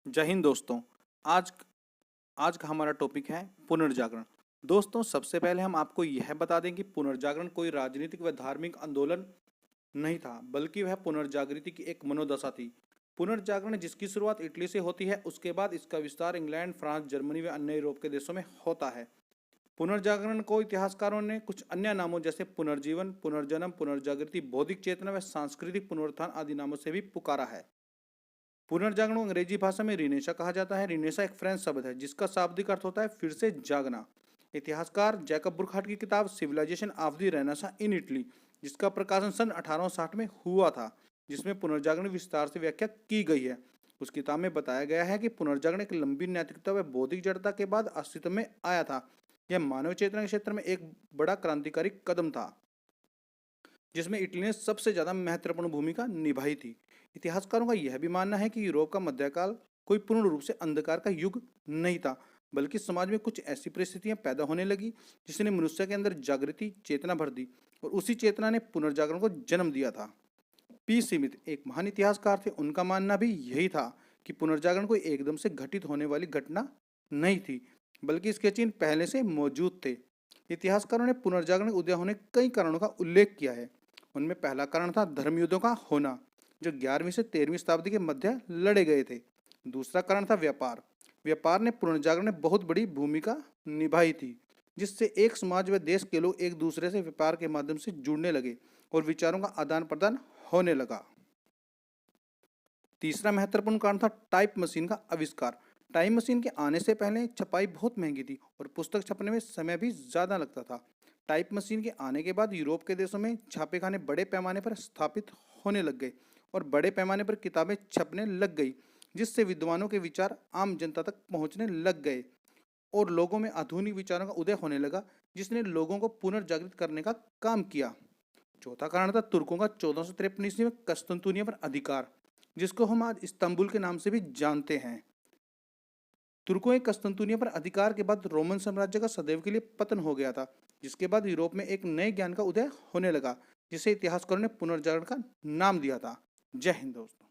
जय हिंद दोस्तों। आज आज का हमारा टॉपिक है पुनर्जागरण। दोस्तों, सबसे पहले हम आपको यह बता दें कि पुनर्जागरण कोई राजनीतिक व धार्मिक आंदोलन नहीं था, बल्कि वह पुनर्जागृति की एक मनोदशा थी। पुनर्जागरण जिसकी शुरुआत इटली से होती है, उसके बाद इसका विस्तार इंग्लैंड, फ्रांस, जर्मनी व अन्य यूरोप के देशों में होता है। पुनर्जागरण को इतिहासकारों ने कुछ अन्य नामों जैसे पुनर्जीवन, पुनर्जन्म, पुनर्जागृति, बौद्धिक चेतना व सांस्कृतिक पुनरुत्थान आदि नामों से भी पुकारा है। पुनर्जागरण को अंग्रेजी भाषा में रिनेशा कहा जाता है। रिनेशा एक फ्रेंच शब्द है जिसका शाब्दिक अर्थ होता है फिर से जागना। इतिहासकार जैकब बुरखाट की किताब civilisation of the Renaissance in Italy, जिसका प्रकाशन सन 1860 में हुआ था, जिसमें पुनर्जागरण विस्तार से व्याख्या की गई है। उस किताब में बताया गया है कि पुनर्जागरण एक लंबी नैतिकता व बौद्धिक जड़ता के बाद अस्तित्व में आया था। यह मानव चेतना के क्षेत्र में एक बड़ा क्रांतिकारी कदम था, जिसमें इटली ने सबसे ज्यादा महत्वपूर्ण भूमिका निभाई थी। इतिहासकारों का यह भी मानना है कि यूरोप का मध्यकाल कोई पूर्ण रूप से अंधकार का युग नहीं था, बल्कि समाज में कुछ ऐसी परिस्थितियां पैदा होने लगी जिसने मनुष्य के अंदर जागृति चेतना भर दी, और उसी चेतना ने पुनर्जागरण को जन्म दिया था। पी सीमित एक महान इतिहासकार थे। उनका मानना भी यही था कि पुनर्जागरण कोई एकदम से घटित होने वाली घटना नहीं थी, बल्कि इसके चिन्ह पहले से मौजूद थे। इतिहासकारों ने पुनर्जागरण उदय होने कई कारणों का उल्लेख किया है। उनमें पहला कारण था धर्मयुद्धों का होना, जो 11वीं से 13वीं शताब्दी के मध्य लड़े गए थे। दूसरा कारण था व्यापार। व्यापार ने पुनर्जागरण में बहुत बड़ी भूमिका निभाई थी, जिससे एक समाज व देश के लोग एक दूसरे से व्यापार के माध्यम से जुड़ने लगे और विचारों का आदान प्रदान होने लगा। तीसरा महत्वपूर्ण कारण था टाइप मशीन का आविष्कार। टाइप मशीन के आने से पहले छपाई बहुत महंगी थी और पुस्तक छपने में समय भी ज़्यादा लगता था। टाइप मशीन के आने के बाद यूरोप के देशों में छापेखाने बड़े पैमाने पर स्थापित होने लग गए और बड़े पैमाने पर किताबें छपने लग गई, जिससे विद्वानों के विचार आम जनता तक पहुंचने लग गए और लोगों में आधुनिक विचारों का उदय होने लगा, जिसने लोगों को पुनर्जागृत करने का काम किया। चौथा कारण था तुर्कों का 1453 ईस्वी में कस्तुनतुनिया पर अधिकार, जिसको हम आज इस्तांबुल के नाम से भी जानते हैं। तुर्कों के कस्तुनतुनिया पर अधिकार के बाद रोमन साम्राज्य का सदैव के लिए पतन हो गया था, जिसके बाद यूरोप में एक नए ज्ञान का उदय होने लगा, जिसे इतिहासकारों ने पुनर्जागरण का नाम दिया था। जय हिंद दोस्तों।